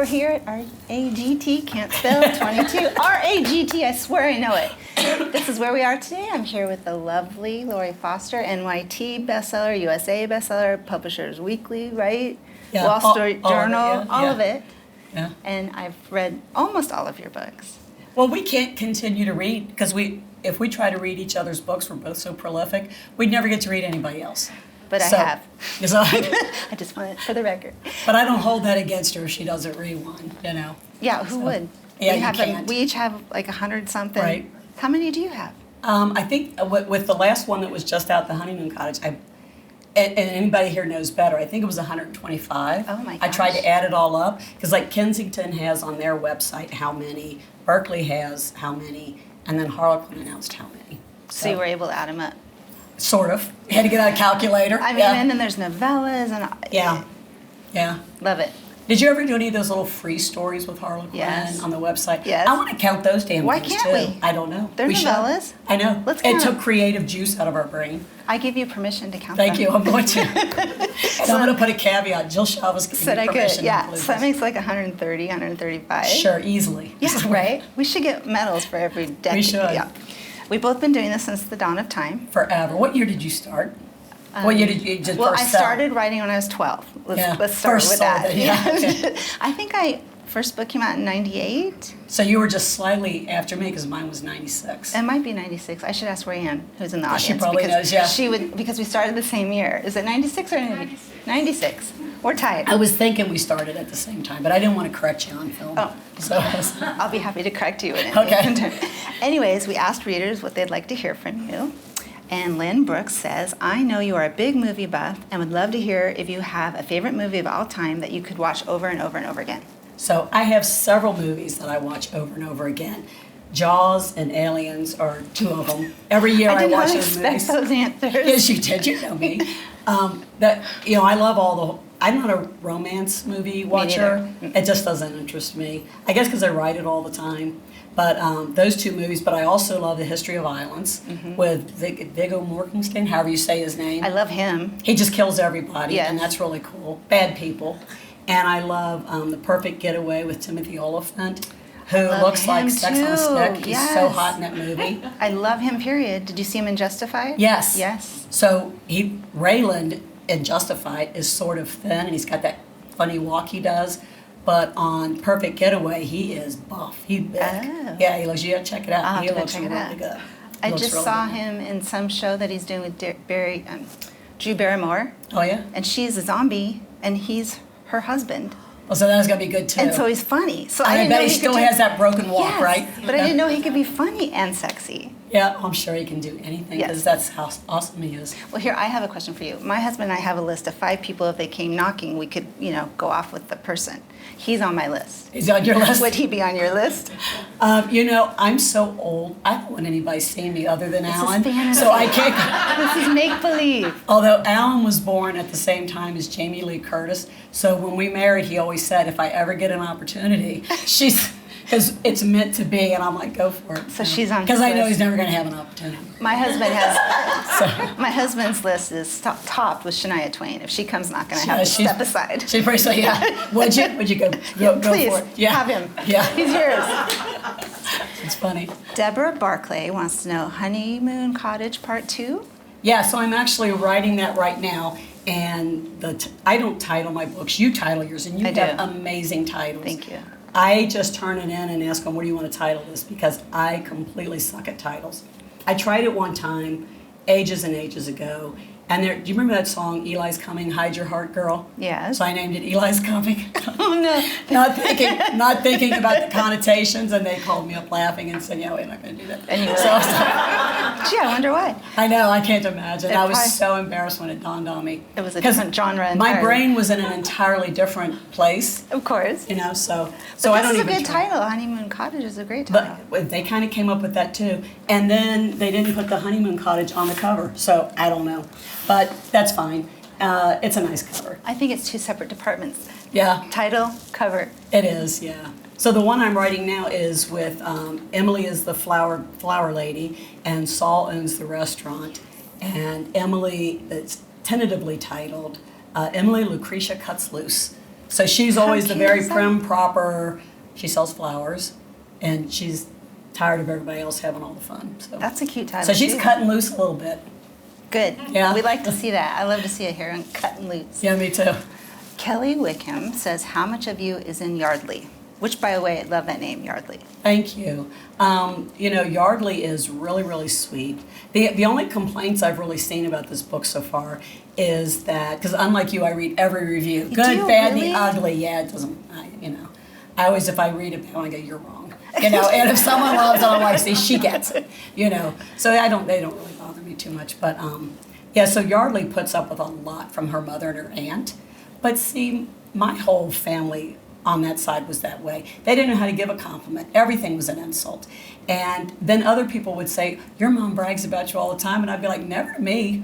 we're here at RAGT, can't spell 22. RAGT, I swear I know it. This is where we are today. I'm here with the lovely Lori Foster, NYT bestseller, USA bestseller, Publishers Weekly, right? Yeah, Wall Street Journal, all of it. Yeah. And I've read almost all of your books. Well, we can't continue to read because if we try to read each other's books, we're both so prolific, we'd never get to read anybody else. But So- I have. So I just want it for the record. but I don't hold that against her if she doesn't read one, you know. Yeah, who would? Yeah, we you have can't. We each have like 100 something. Right. How many do you have? I think with the last one that was just out, the Honeymoon Cottage, and anybody here knows better, I think it was 125. Oh my I tried gosh. to add it all up because like Kensington has on their website how many, Berkeley has how many, and then Harlequin announced how many. So you were able to add them up. Sort of. Had to get out a calculator. I mean, yeah. and then there's novellas and Yeah. Yeah. love it. Did you ever do any of those little free stories with Harlequin Yes. on the website? Yes. I want to count those damn Why things can't too. we? I don't know. They're We should. novellas. I know. Let's it count took them. creative juice out of our brain. I give you permission to count Thank them. you. I'm going to. So I'm going to put a caveat. Jill Shalvis gave Said me I permission could. to Yeah. include So that this. makes like 130, 135. Sure, easily. Yeah, right? We should get medals for every decade. We should. Yeah. We've both been doing this since the dawn of time. Forever. What year did you start? What year did you just Well, first I sell? started writing when I was 12. Yeah, Let's start first with sold that. it, yeah, okay. I think first book came out in 98. So you were just slightly after me because mine was 96. It might be 96. I should ask Rayanne, who's in the Yeah, audience. she probably because knows, yeah. She would, because we started the same year. Is it 96 or 96? 96. We're tied. I was thinking we started at the same time, but I didn't want to correct you on film. Oh. So I'll be happy to correct you. Okay. Anyways, we asked readers what they'd like to hear from you. And Lynn Brooks says, I know you are a big movie buff and would love to hear if you have a favorite movie of all time that you could watch over and over and over again. So I have several movies that I watch over and over again. Jaws and Aliens are two of them. Every year I did watch not those expect movies. those answers. Yes, you did. You know me. I love all the. I'm not a romance movie watcher. It just doesn't interest me. I guess because I write it all the time. But those two movies. But I also love The History of Violence with Viggo Mortensen, however you say his name. I love him. He just kills everybody, Yes. and that's really cool. Bad people. And I love The Perfect Getaway with Timothy Oliphant, who love looks like him Sex on a too. Stick. He's so Yes. hot in that movie. I love him, period. Did you see him in Justified? Yes. Yes. So Rayland in Justified is sort of thin, and he's got that funny walk he does. But on Perfect Getaway, he is buff. He's big. Oh. Yeah, he looks. You gotta check it out. I'll have He to go looks check it really out. good. He I looks just really saw good. him in some show that he's doing with Drew Barrymore, Oh yeah. and she's a zombie, and he's her husband. Well, so that's gonna be good too. And so he's funny. So I didn't bet know he still could do- has that broken walk, Yes, right? But I Yeah. didn't know he could be funny and sexy. Yeah, I'm sure he can do anything because Yes. that's how awesome he is. Well, here, I have a question for you. My husband and I have a list of 5 people. If they came knocking, we could, go off with the person. He's on my list. Is he on your list? Would he be on your list? I'm so old. I don't want anybody seeing me other than Alan. fantasy. So I can't. This is make-believe. Although Alan was born at the same time as Jamie Lee Curtis, so when we married, he always said, if I ever get an opportunity, because it's meant to be, and I'm like, go for it. So she's on his Because I know list. he's never going to have an opportunity. My husband's list is topped with Shania Twain. If she comes knocking, I have to she's- step aside. She's pretty so yeah. Would you go Please, for it? Yeah. have him. Yeah. He's yours. It's funny. Deborah Barclay wants to know Honeymoon Cottage Part 2? Yeah, so I'm actually writing that right now, and I don't title my books. You title yours, and you I have do. amazing titles. Thank you. I just turn it in and ask them, what do you want to title this? Because I completely suck at titles. I tried it one time, ages and ages ago, and do you remember that song, Eli's Coming, Hide Your Heart, Girl? Yes. So I named it Eli's Coming. Oh, no. not thinking about the connotations, and they called me up laughing and said, yeah, we're not going to do that. And you were So like, I was like, gee, I wonder why. I know, I can't imagine. It I was probably- so embarrassed when it dawned on me. It was a 'Cause different genre My entirely. brain was in an entirely different place, Of course. so So I this don't is a even good try. title. Honeymoon Cottage is a great title. But they kind of came up with that too. And then they didn't put the honeymoon cottage on the cover, so I don't know. But that's fine. It's a nice cover. I think it's 2 separate departments. Yeah, Title, cover. it is, yeah. So the one I'm writing now is with Emily is the flower lady, and Saul owns the restaurant. And Emily, it's tentatively titled Emily Lucretia Cuts Loose. So she's always the cute very is that? prim, proper, she sells flowers, and she's tired of everybody else having all the fun. So That's a cute title. So she's too. cutting loose a little bit. Good. Yeah. We like to see that. I love to see a heroine cutting loose. Yeah, me too. Kelly Wickham says, how much of you is in Yardley? Which, by the way, I love that name, Yardley. Thank you. Yardley is really, really sweet. The only complaints I've really seen about this book so far is that, because unlike you, I read every review. You Good, do, bad, really? the ugly. Yeah, it doesn't, I always, if I read it, I go, you're wrong. And if someone loves it, I'm like, see, she gets it. So they don't really bother me too much. But so Yardley puts up with a lot from her mother and her aunt. But see, my whole family on that side was that way. They didn't know how to give a compliment. Everything was an insult. And then other people would say, your mom brags about you all the time. And I'd be like, never to me.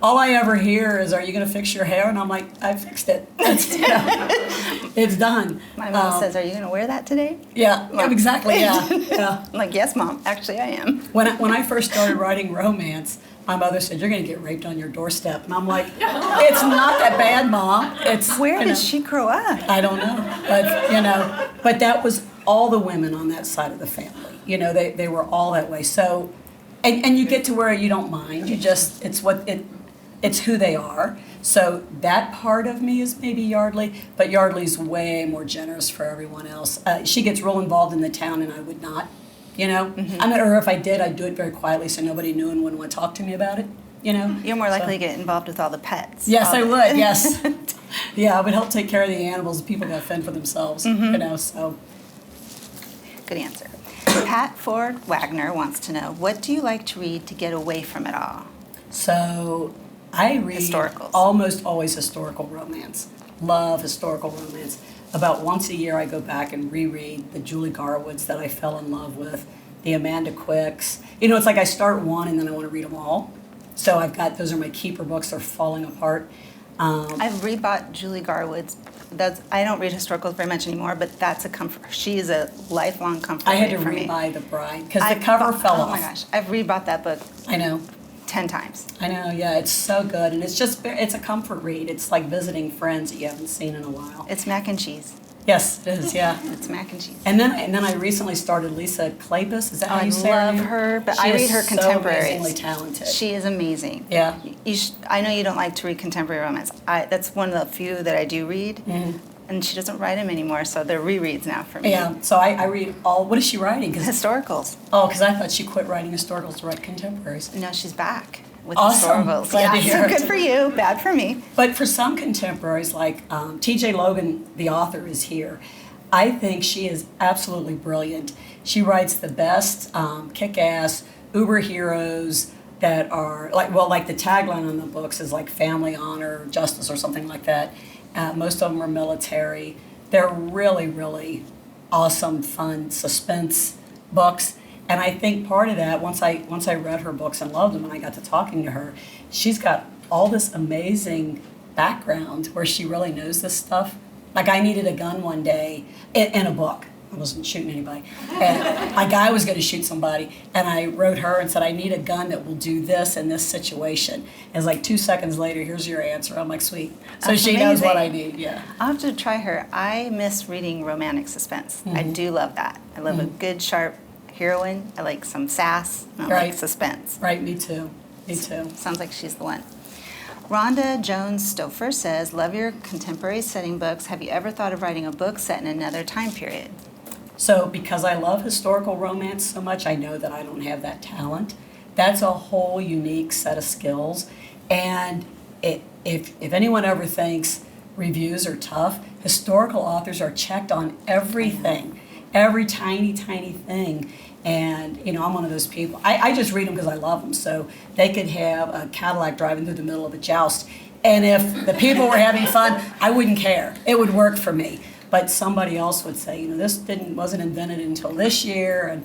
All I ever hear is, are you going to fix your hair? And I'm like, I fixed it. It's done. My mom says, are you going to wear that today? Yeah, exactly, yeah. I'm like, yes, Mom. Actually, I am. When I first started writing romance, my mother said, you're going to get raped on your doorstep. And I'm like, it's not that bad, Mom. Where did she grow up? I don't know. But that was all the women on that side of the family. They were all that way. So, and you get to where you don't mind. It's who they are. So that part of me is maybe Yardley, but Yardley's way more generous for everyone else. She gets real involved in the town, and I would not. Or if I did, I'd do it very quietly so nobody knew and wouldn't want to talk to me about it. You're more likely to get involved with all the pets. Yes, I would. Yes. Yeah, I would help take care of the animals. People got to fend for themselves. So. Good answer. Pat Ford Wagner wants to know, what do you like to read to get away from it all? So I read Historicals. Almost always historical romance. Love historical romance. About once a year I go back and reread the Julie Garwoods that I fell in love with, the Amanda Quicks. It's like I start one and then I want to read them all. So those are my keeper books. They're falling apart. I've rebought Julie Garwood's. I don't read historicals very much anymore, but that's a comfort. She is a lifelong comfort I had to for me. rebuy The Bride because the cover fell off. Oh my gosh, I've rebought that book. I know. 10 times. I know, yeah, it's so good. And it's a comfort read. It's like visiting friends that you haven't seen in a while. It's mac and cheese. Yes, it is, yeah. It's mac and cheese. And then I recently started Lisa Kleypas. Is that how you say her name? I love her, but I read her contemporaries. She is so amazingly talented. She is amazing. Yeah. I know you don't like to read contemporary romance. That's one of the few that I do read. Mm-hmm. And she doesn't write them anymore, so they're rereads now for me. Yeah, so I read what is she writing? Historicals. Oh, because I thought she quit writing historicals to write contemporaries. No, she's back with Awesome. historicals. Glad to hear so it. good for you, bad for me. But for some contemporaries, like T.J. Logan, the author, is here. I think she is absolutely brilliant. She writes the best kick-ass uber heroes that are like the tagline on the books is like family, honor, justice, or something like that. Most of them are military. They're really, really awesome, fun suspense books. And I think part of that, once I read her books and loved them, and I got to talking to her, she's got all this amazing background where she really knows this stuff. Like I needed a gun one day in a book. I wasn't shooting anybody. And my guy was going to shoot somebody. And I wrote her and said, I need a gun that will do this in this situation. And it's like 2 seconds later, here's your answer. I'm like, sweet. So That's she knows what I amazing. need, yeah. I'll have to try her. I miss reading romantic suspense. I do love that. I love a good, sharp heroine. I like some sass. And I like suspense. Right, me too. Me too. Sounds like she's the one. Rhonda Jones-Stouffer says, love your contemporary setting books. Have you ever thought of writing a book set in another time period? So because I love historical romance so much, I know that I don't have that talent. That's a whole unique set of skills. And if anyone ever thinks reviews are tough, historical authors are checked on everything, every tiny, tiny thing. And, I'm one of those people. I just read them because I love them. So they could have a Cadillac driving through the middle of a joust. And if the people were having fun, I wouldn't care. It would work for me. But somebody else would say, this wasn't invented until this year.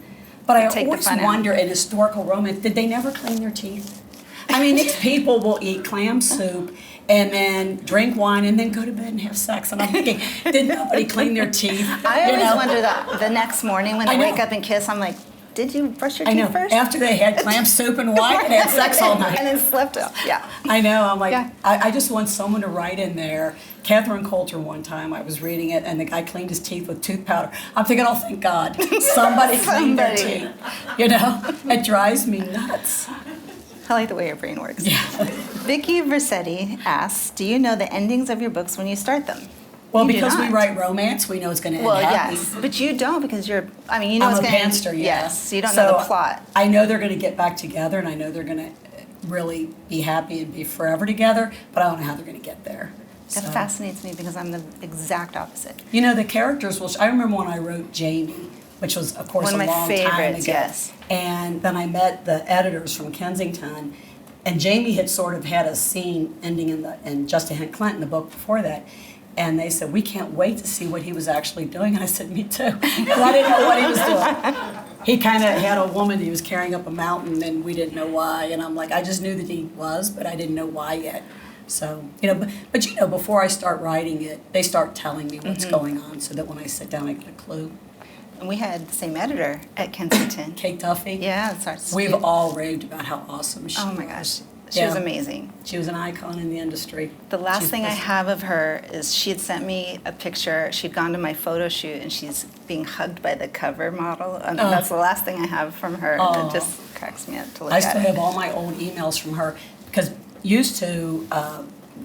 But I always wonder in historical romance, did they never clean their teeth? I mean, these people will eat clam soup and then drink wine and then go to bed and have sex. And I'm thinking, did nobody clean their teeth? I always wonder that the next morning when they wake up and kiss, I'm like, Did you brush your I teeth know. first? After they had clam soup and wine and had sex all night. And then slept off. Yeah. I know. I'm like, Yeah. I just want someone to write in there. Catherine Coulter, one time, I was reading it, and the guy cleaned his teeth with tooth powder. I'm thinking, oh, thank God, somebody cleaned their Somebody. teeth. You know, it drives me nuts. I like the way your brain works. Yeah. Vicky Versetti asks, do you know the endings of your books when you start them? Well, You do because we not. write romance, we know it's going to end Well, happy. yes, but you don't because you know I'm it's a going to end. pantser, yeah. Yes, so you don't know the plot. I know they're going to get back together, and I know they're going to really be happy and be forever together, but I don't know how they're going to get there. That So, fascinates me because I'm the exact opposite. you know, the characters will. I remember when I wrote Jamie, which was, of course, One of a my long time favorites, ago. yes. And then I met the editors from Kensington, and Jamie had sort of had a scene ending in Just a Hint Clinton, the book before that. And they said, we can't wait to see what he was actually doing. And I said, me too. Because I didn't know what he was doing. He kind of had a woman he was carrying up a mountain, and we didn't know why. And I'm like, I just knew that he was, but I didn't know why yet. So, you know, but you know, before I start writing it, they start telling me what's going on so that when I sit down, I get a clue. And we had the same editor at Kensington. Kate Duffy. Yeah, it's our We've all raved about how awesome she was. Oh my gosh, she was Yeah. amazing. She was an icon in the industry. The last She's thing I just- have of her is she had sent me a picture. She'd gone to my photo shoot and she's being hugged by the cover model. And Oh. that's the last thing I have from her. And Oh. it just cracks me up to look I at still it. have all my old emails from her because used to,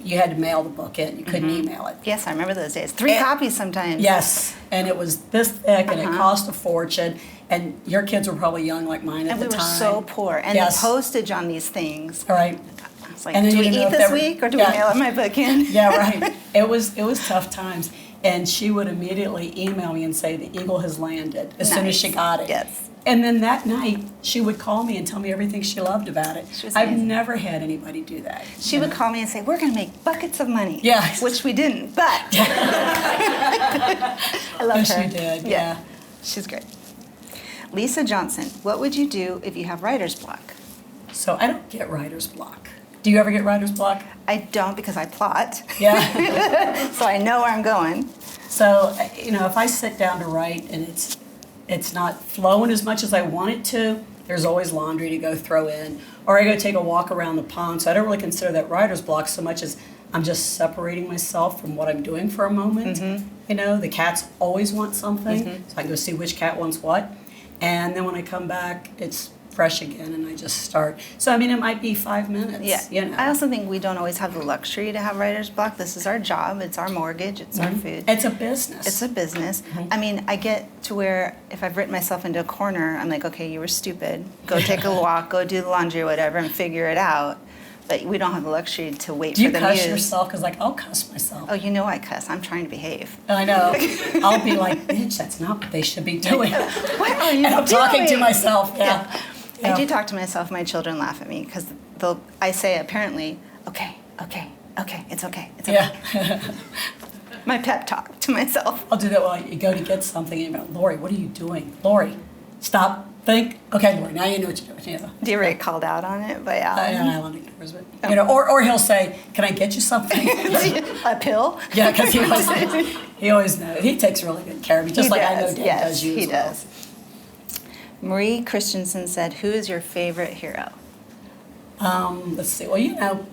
you had to mail the book in. You couldn't email it. Yes, I remember those days. 3 And- copies sometimes. Yes, and it was this thick, and it Uh-huh. cost a fortune. And your kids were probably young like mine at And the we were time. so poor. And Yes. the postage on these things. All right. I was like, And then do you we didn't know eat if this they were- week or do Yeah. we mail my book in? Yeah, right. It was tough times. And she would immediately email me and say, the eagle has landed, as soon as Nice. she got it. Yes. And then that night, she would call me and tell me everything she loved about it. She was I've amazing. never had anybody do that. She would call me and say, we're going to make buckets of money. Yeah. Which we didn't, but I love Yes, her. you did, yeah. She's great. Lisa Johnson, what would you do if you have writer's block? So I don't get writer's block. Do you ever get writer's block? I don't because I plot, Yeah. so I know where I'm going. So, you know, if I sit down to write and it's not flowing as much as I want it to, there's always laundry to go throw in. Or I go take a walk around the pond. So I don't really consider that writer's block so much as I'm just separating myself from what I'm doing for a moment. You know, the cats always want something, so I can go see which cat wants what. And then when I come back, it's fresh again and I just start. So, I mean, it might be 5 minutes, Yeah. you know. I also think we don't always have the luxury to have writer's block. This is our job. It's our mortgage. It's our food. It's a business. It's a business. I mean, I get to where if I've written myself into a corner, I'm like, okay, you were stupid. Go take a walk, go do the laundry or whatever and figure it out. But we don't have the luxury to wait Do you for the cuss muse. yourself? Because, like, I'll cuss myself. Oh, you know I cuss. I'm trying to behave. I know. I'll be like, bitch, that's not what they should be doing. What are you And I'm talking to doing? myself, yeah. I do talk to myself. My children laugh at me because I say apparently, okay, it's okay. Yeah. My pep talk to myself. I'll do that while you go to get something and you go, Lori, what are you doing? Lori, stop, think. Okay, Lori, now you know what you're doing. Yeah. Do you ever get called out on it by Alan? I don't think there's it. You know, or he'll say, can I get you something? A pill? Yeah, because he always knows. He takes really good care of me, just He like I know does, Dad yes, does you he as well. does. Marie Christensen said, who is your favorite hero? Let's see. Well, you know,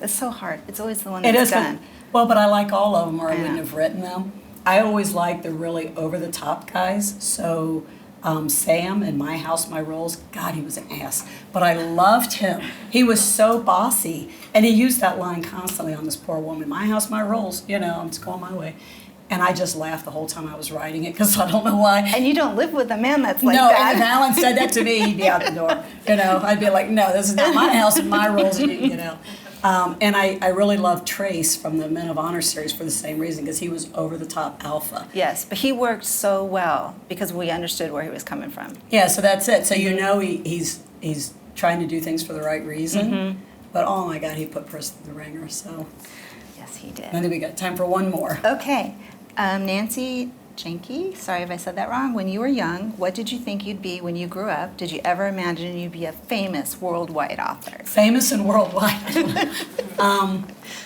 It's so hard. It's always the one it that's is. done. Well, but I like all of them, or I I wouldn't know. have written them. I always like the really over-the-top guys. So Sam in My House, My Rules, God, he was an ass. But I loved him. He was so bossy. And he used that line constantly on this poor woman, My House, My Rules, you know, I'm just going my way. And I just laughed the whole time I was writing it because I don't know why. And you don't live with a man that's like No, that. and if Alan said that to me, he'd be out the door. You know, I'd be like, no, this is not my house and my rules, you know. And I really love Trace from the Men of Honor series for the same reason, because he was over-the-top alpha. Yes, but he worked so well because we understood where he was coming from. Yeah, so that's it. So you know he's trying to do things for the right reason. But oh my God, he put Chris through the ringer. So Yes, he did. I think we got time for one more. Okay. Nancy Jenke, sorry if I said that wrong. When you were young, what did you think you'd be when you grew up? Did you ever imagine you'd be a famous worldwide author? Famous and worldwide.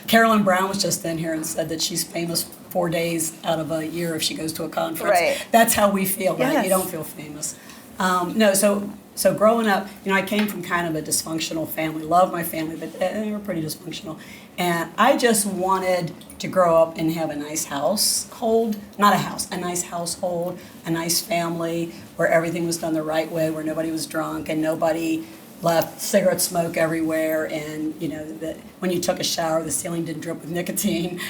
Carolyn Brown was just in here and said that she's famous 4 days out of a year if she goes to a conference. Right. That's how we feel, right? Yes. You don't feel famous. No, so growing up, I came from kind of a dysfunctional family. Loved my family, but they were pretty dysfunctional. And I just wanted to grow up and have a nice household, not a house, a nice household, a nice family where everything was done the right way, where nobody was drunk and nobody left cigarette smoke everywhere, and that when you took a shower, the ceiling didn't drip with nicotine,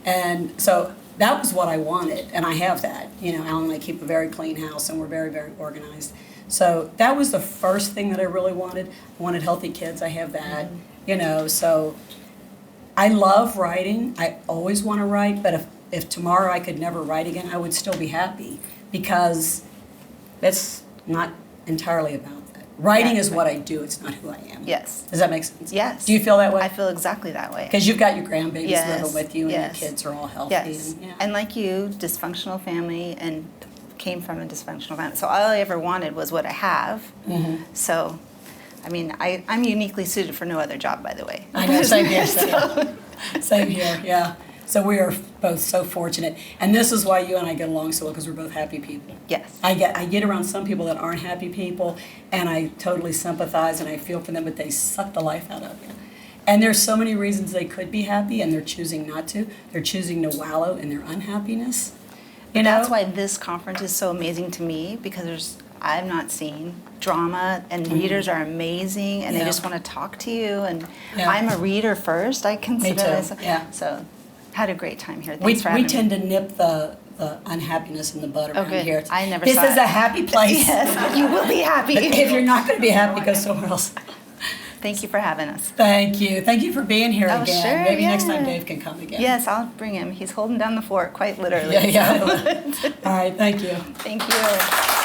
and so that was what I wanted, and I have that. Alan and I keep a very clean house, and we're very, very organized. So that was the first thing that I really wanted. I wanted healthy kids. I have that, so I love writing. I always want to write, but if tomorrow I could never write again, I would still be happy, because that's not entirely about that. Writing is what I do. It's not who I am. Yes. Does that make sense? Yes. Do you feel that way? I feel exactly that way. Because you've got your grandbabies Yes. living with you, and Yes. your kids are all healthy. Yes. And like you, dysfunctional family, and came from a dysfunctional family. So all I ever wanted was what I have. Mm-hmm. So, I mean, I'm uniquely suited for no other job, by the way. I know, same here. Same here, yeah. So we are both so fortunate. And this is why you and I get along so well, because we're both happy people. Yes. I get around some people that aren't happy people, and I totally sympathize and I feel for them, but they suck the life out of you. And there's so many reasons they could be happy, and they're choosing not to. They're choosing to wallow in their unhappiness. That's why this conference is so amazing to me, because I've not seen drama, and readers are amazing, and they just want to talk to you. And I'm a reader first. I consider myself. Yeah. So, had a great time here. Thanks for We having tend me. to nip the unhappiness in the bud around good. here. I never This saw is it. a happy place. Yes, you will be happy. But if you're not going to be happy, go somewhere else. Thank you for having us. Thank you. Thank you for being here Oh, again. sure, Maybe next time yeah. Dave can come again. Yes, I'll bring him. He's holding down the fort, quite literally. Yeah. All right. Thank you. Thank you.